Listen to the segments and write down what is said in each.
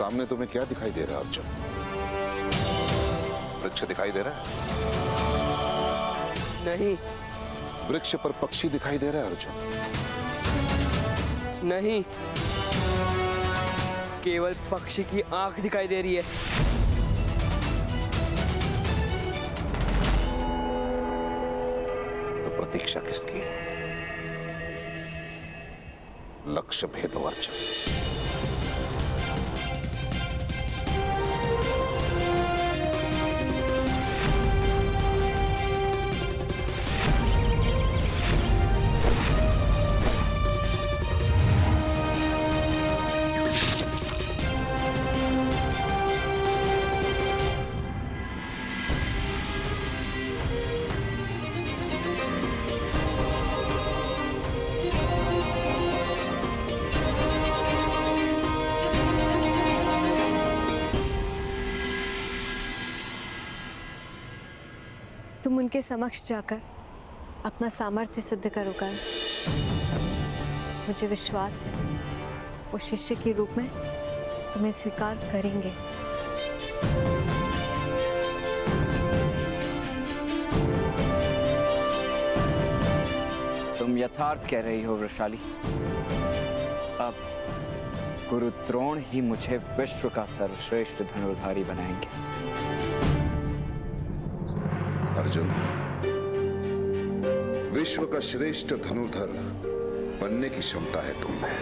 सामने तुम्हें क्या दिखाई दे रहा है अर्जुन? वृक्ष दिखाई दे रहा है? नहीं। वृक्ष पर पक्षी दिखाई दे रहा है अर्जुन? नहीं, केवल पक्षी की आंख दिखाई दे रही है। तो प्रतीक्षा किसकी है? लक्ष्य भेदो अर्जुन। तुम उनके समक्ष जाकर अपना सामर्थ्य सिद्ध करोगे। मुझे विश्वास है वो शिष्य के रूप में तुम्हें स्वीकार करेंगे। तुम यथार्थ कह रही हो वृषाली। अब गुरु द्रोण ही मुझे विश्व का सर्वश्रेष्ठ धनुर्धारी बनाएंगे। अर्जुन, विश्व का श्रेष्ठ धनुर्धर बनने की क्षमता है तुम में।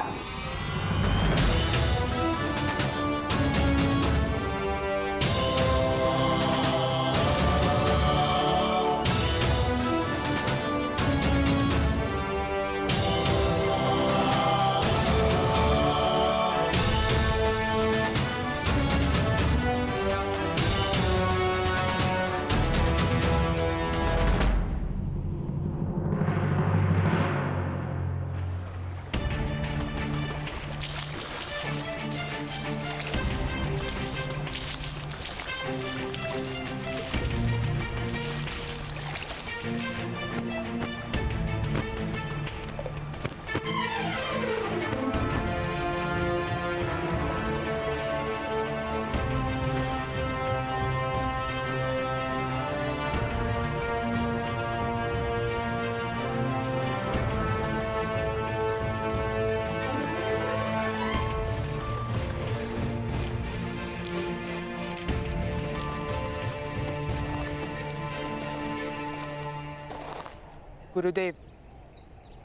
गुरुदेव,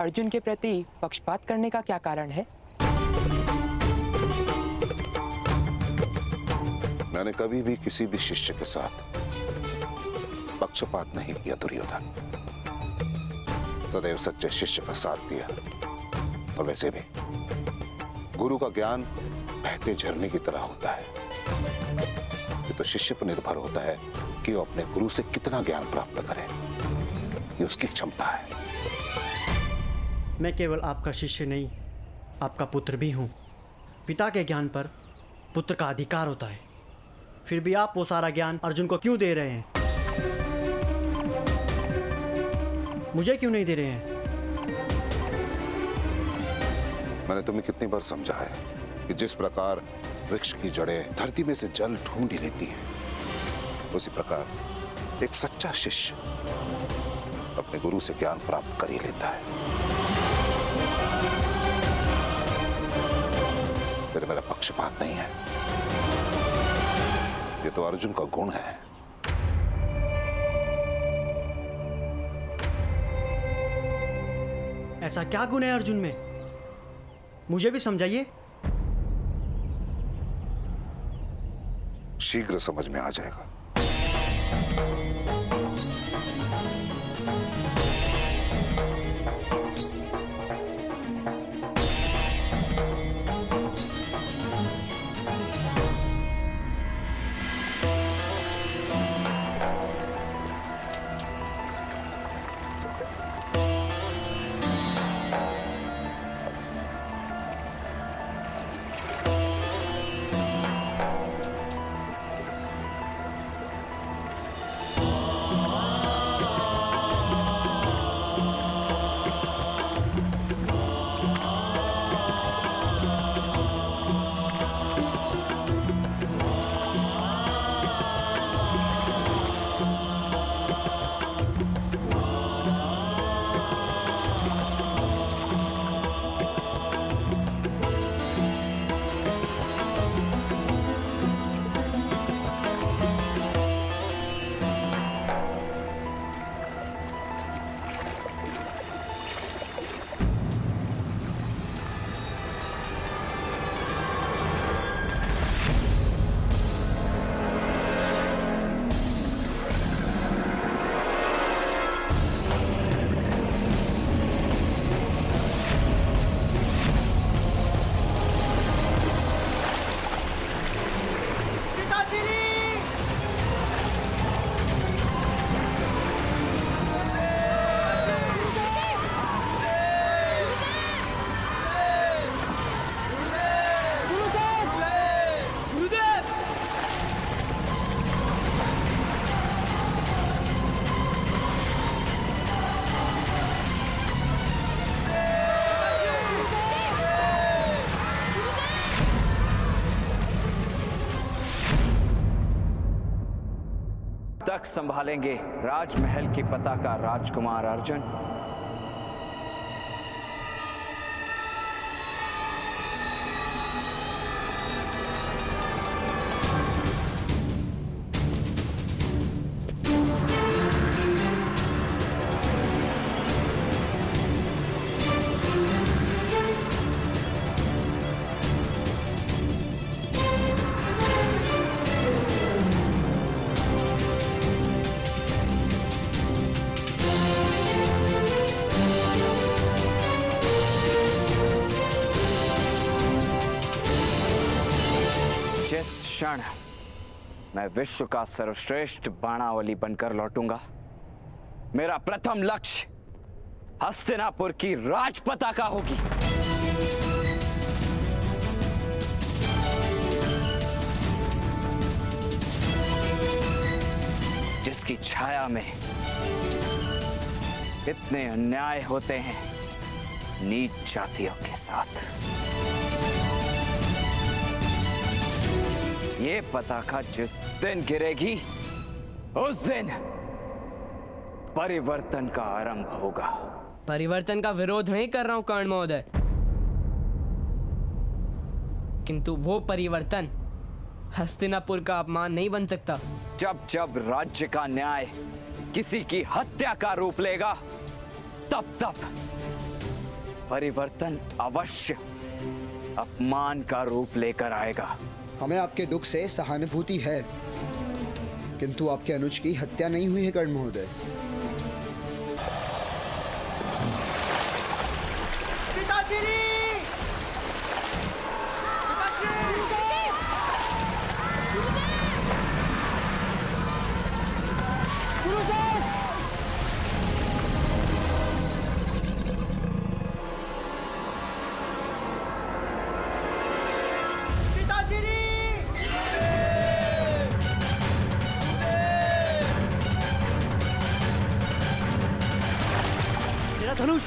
अर्जुन के प्रति पक्षपात करने का क्या कारण है? मैंने कभी भी किसी भी शिष्य के साथ पक्षपात नहीं किया दुर्योधन। सदैव सच्चे शिष्य का साथ दिया। और वैसे भी गुरु का ज्ञान बहते झरने की तरह होता है। ये तो शिष्य पर निर्भर होता है कि वो अपने गुरु से कितना ज्ञान प्राप्त करे। ये उसकी क्षमता है। मैं केवल आपका शिष्य नहीं, आपका पुत्र भी हूँ। पिता के ज्ञान पर पुत्र का अधिकार होता है। फिर भी आप वो सारा ज्ञान अर्जुन को क्यों दे रहे हैं? मुझे क्यों नहीं दे रहे हैं? मैंने तुम्हें कितनी बार समझा है कि जिस प्रकार वृक्ष की जड़ें धरती में से जल ढूंढ ही लेती हैं, उसी प्रकार एक सच्चा शिष्य अपने गुरु से ज्ञान प्राप्त कर ही लेता है। फिर मेरा पक्षपात नहीं है, ये तो अर्जुन का गुण है। ऐसा क्या गुण है अर्जुन में? मुझे भी समझाइए। शीघ्र समझ में आ जाएगा। तक संभालेंगे राजमहल की पताका राजकुमार अर्जुन? जिस क्षण मैं विश्व का सर्वश्रेष्ठ बाणावली बनकर लौटूंगा, मेरा प्रथम लक्ष्य हस्तिनापुर की राज पताका होगी। जिसकी छाया में इतने अन्याय होते हैं नीच जातियों के साथ। ये पताका जिस दिन गिरेगी उस दिन परिवर्तन का आरंभ होगा। परिवर्तन का विरोध नहीं कर रहा हूं कर्ण महोदय, किंतु वो परिवर्तन हस्तिनापुर का अपमान नहीं बन सकता। जब जब राज्य का न्याय किसी की हत्या का रूप लेगा, तब तब परिवर्तन अवश्य अपमान का रूप लेकर आएगा। हमें आपके दुख से सहानुभूति है, किंतु आपके अनुज की हत्या नहीं हुई है कर्ण महोदय। धनुष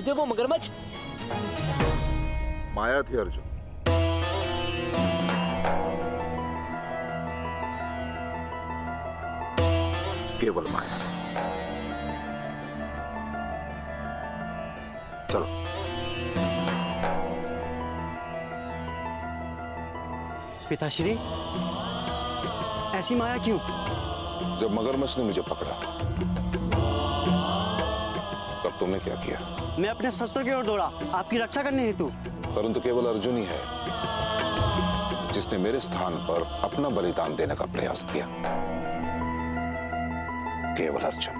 वो मगरमच्छ माया थी अर्जुन। केवल माया। चलो। पिताश्री, ऐसी माया क्यों? जब मगरमच्छ ने मुझे पकड़ा तब तुमने क्या किया? मैं अपने शस्त्र की ओर दौड़ा, आपकी रक्षा करने हेतु। परंतु केवल अर्जुन ही है जिसने मेरे स्थान पर अपना बलिदान देने का प्रयास किया। केवल अर्जुन।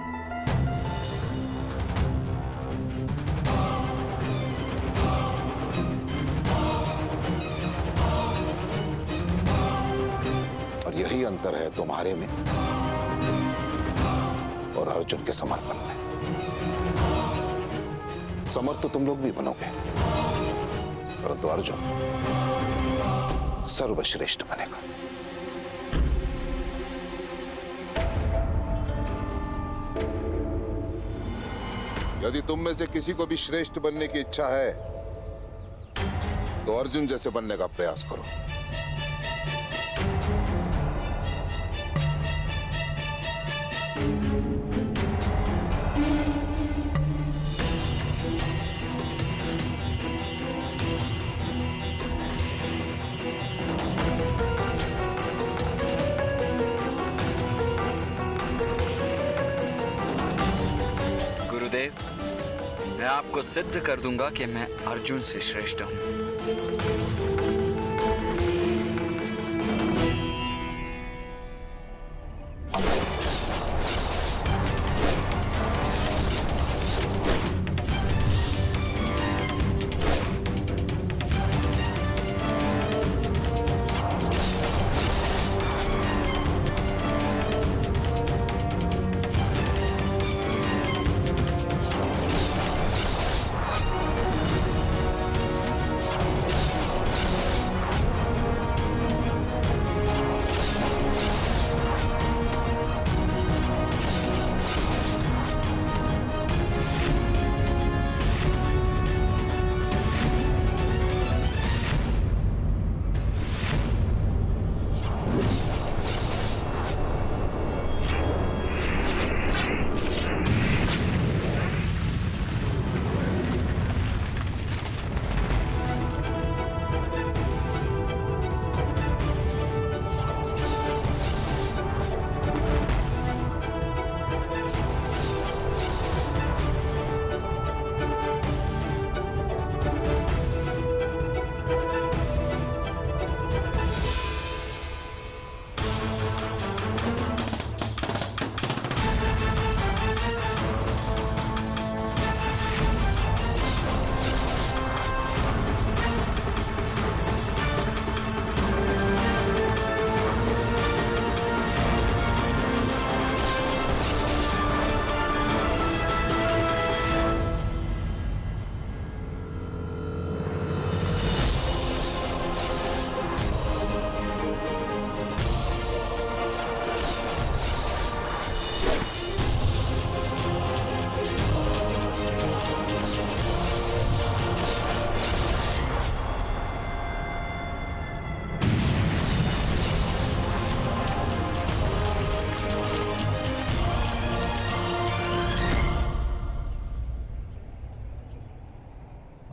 और यही अंतर है तुम्हारे में और अर्जुन के समर्पण में। समर्थ तो तुम लोग भी बनोगे, परंतु अर्जुन सर्वश्रेष्ठ बनेगा। यदि तुम में से किसी को भी श्रेष्ठ बनने की इच्छा है तो अर्जुन जैसे बनने का प्रयास करो। सबको सिद्ध कर दूंगा कि मैं अर्जुन से श्रेष्ठ हूं।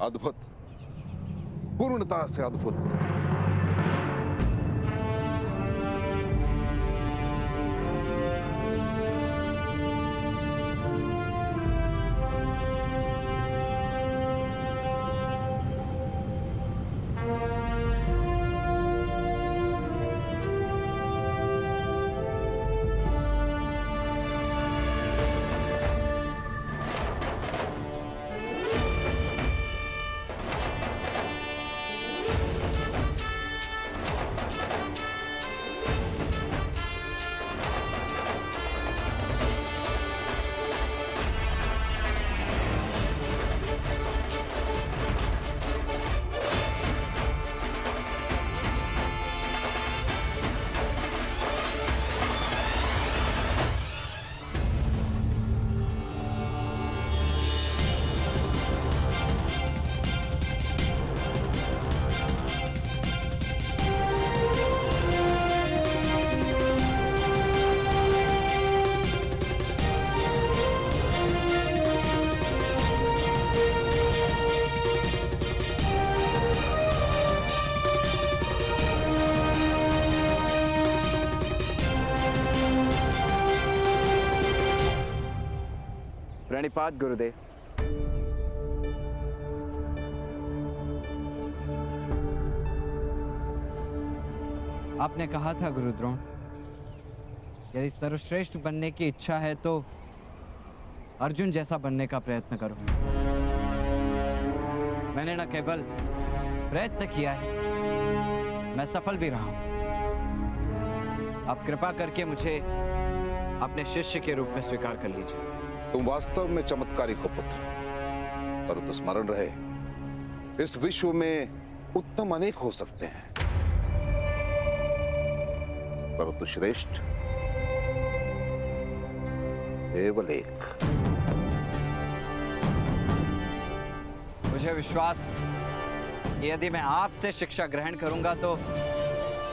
अद्भुत, पूर्णतः से अद्भुत। प्रणिपात गुरुदेव। आपने कहा था गुरुद्रोण, यदि सर्वश्रेष्ठ बनने की इच्छा है तो अर्जुन जैसा बनने का प्रयत्न करो। मैंने न केवल प्रयत्न किया है, मैं सफल भी रहा हूं। आप कृपा करके मुझे अपने शिष्य के रूप में स्वीकार कर लीजिए। तुम वास्तव में चमत्कारिक हो पुत्र, परंतु स्मरण रहे, इस विश्व में उत्तम अनेक हो सकते हैं, परंतु श्रेष्ठ केवल एक। मुझे विश्वास है कि यदि मैं आपसे शिक्षा ग्रहण करूंगा तो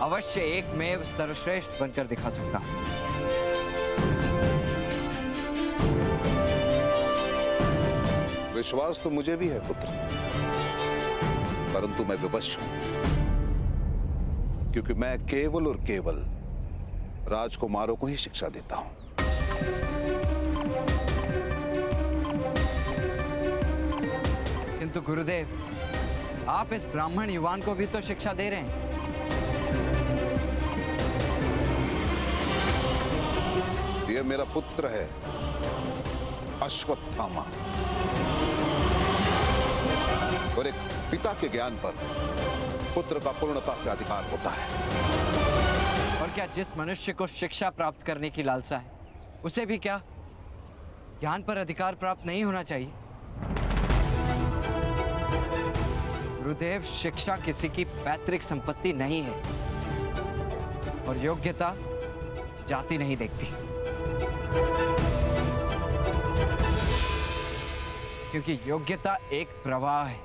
अवश्य एकमेव सर्वश्रेष्ठ बनकर दिखा सकता हूं। विश्वास तो मुझे भी है पुत्र, परंतु मैं विवश हूं, क्योंकि मैं केवल और केवल राजकुमारों को ही शिक्षा देता हूं। किंतु गुरुदेव, आप इस ब्राह्मण युवान को भी तो शिक्षा दे रहे हैं। ये मेरा पुत्र है, अश्वत्थामा, और एक पिता के ज्ञान पर पुत्र का पूर्णता से अधिकार होता है। और क्या जिस मनुष्य को शिक्षा प्राप्त करने की लालसा है, उसे भी क्या ज्ञान पर अधिकार प्राप्त नहीं होना चाहिए? गुरुदेव, शिक्षा किसी की पैतृक संपत्ति नहीं है और योग्यता जाति नहीं देखती, क्योंकि योग्यता एक प्रवाह है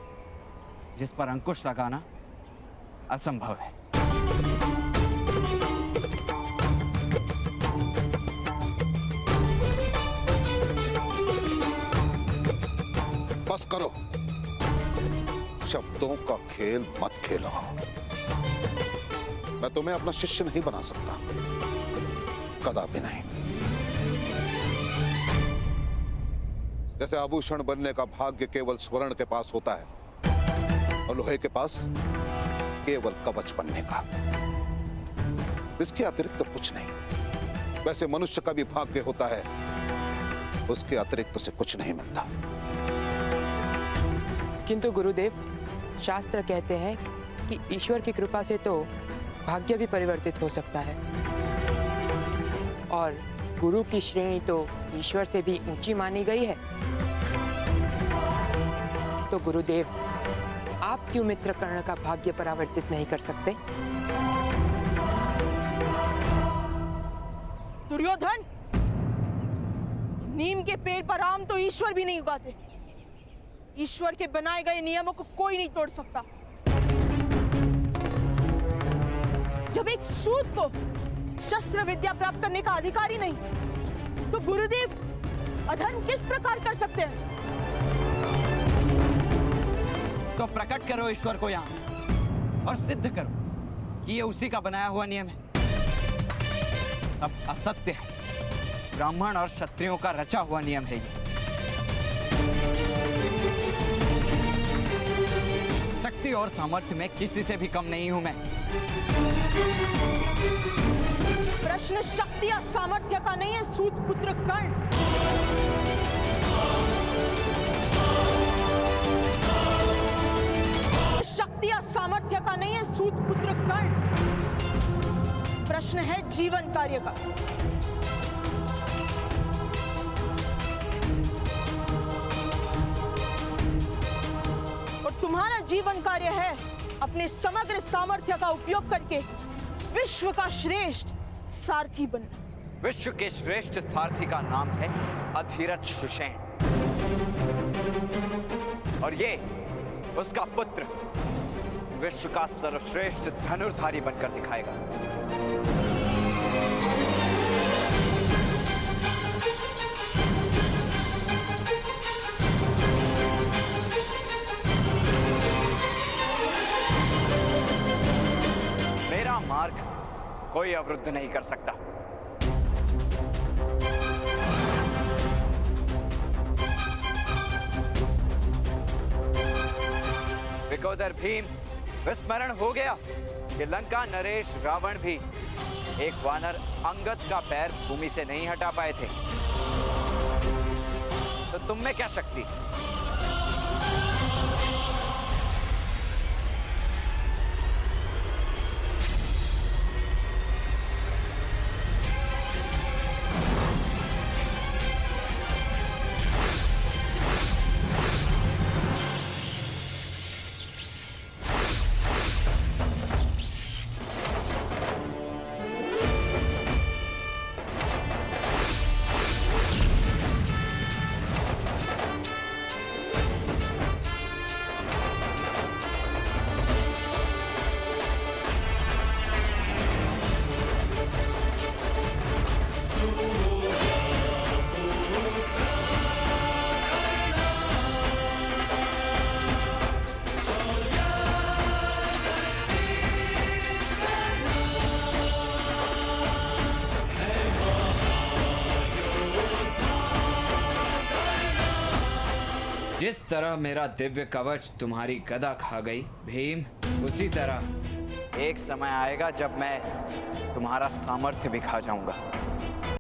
जिस पर अंकुश लगाना असंभव है। बस करो, शब्दों का खेल मत खेलो। मैं तुम्हें अपना शिष्य नहीं बना सकता, कदापि नहीं। जैसे आभूषण बनने का भाग्य केवल स्वर्ण के पास होता है और लोहे के पास केवल कवच बनने का, इसके अतिरिक्त तो कुछ नहीं, वैसे मनुष्य का भी भाग्य होता है, उसके अतिरिक्त उसे कुछ नहीं मिलता। किंतु गुरुदेव, शास्त्र कहते हैं कि ईश्वर की कृपा से तो भाग्य भी परिवर्तित हो सकता है, और गुरु की श्रेणी तो ईश्वर से भी ऊंची मानी गई है। तो गुरुदेव, आप क्यों मित्र कर्ण का भाग्य परावर्तित नहीं कर सकते? दुर्योधन, नीम के पेड़ पर आम तो ईश्वर भी नहीं उगाते। ईश्वर के बनाए गए नियमों को कोई नहीं तोड़ सकता। जब एक सूत को शस्त्र विद्या प्राप्त करने का अधिकार ही नहीं, तो गुरुदेव अधर्म किस प्रकार कर सकते हैं? तो प्रकट करो ईश्वर को यहाँ और सिद्ध करो कि ये उसी का बनाया हुआ नियम है। अब असत्य है, ब्राह्मण और क्षत्रियों का रचा हुआ नियम है ये। शक्ति और सामर्थ्य में किसी से भी कम नहीं हूं मैं। प्रश्न शक्ति या सामर्थ्य का नहीं है सूत पुत्र कर्ण। शक्ति या सामर्थ्य का नहीं है सूत पुत्र कर्ण। प्रश्न है जीवन कार्य का। और तुम्हारा जीवन कार्य है अपने समग्र सामर्थ्य का उपयोग करके विश्व का श्रेष्ठ सारथी बनना। विश्व के श्रेष्ठ सारथी का नाम है अधीरथ सुषेण, और ये उसका पुत्र विश्व का सर्वश्रेष्ठ धनुर्धारी बनकर दिखाएगा। मेरा मार्ग कोई अवरुद्ध नहीं कर सकता। विकोदर भीम, विस्मरण हो गया कि लंका नरेश रावण भी एक वानर अंगद का पैर भूमि से नहीं हटा पाए थे, तो तुम में क्या शक्ति? जिस तरह मेरा दिव्य कवच तुम्हारी गदा खा गई भीम, उसी तरह एक समय आएगा जब मैं तुम्हारा सामर्थ्य भी खा जाऊंगा।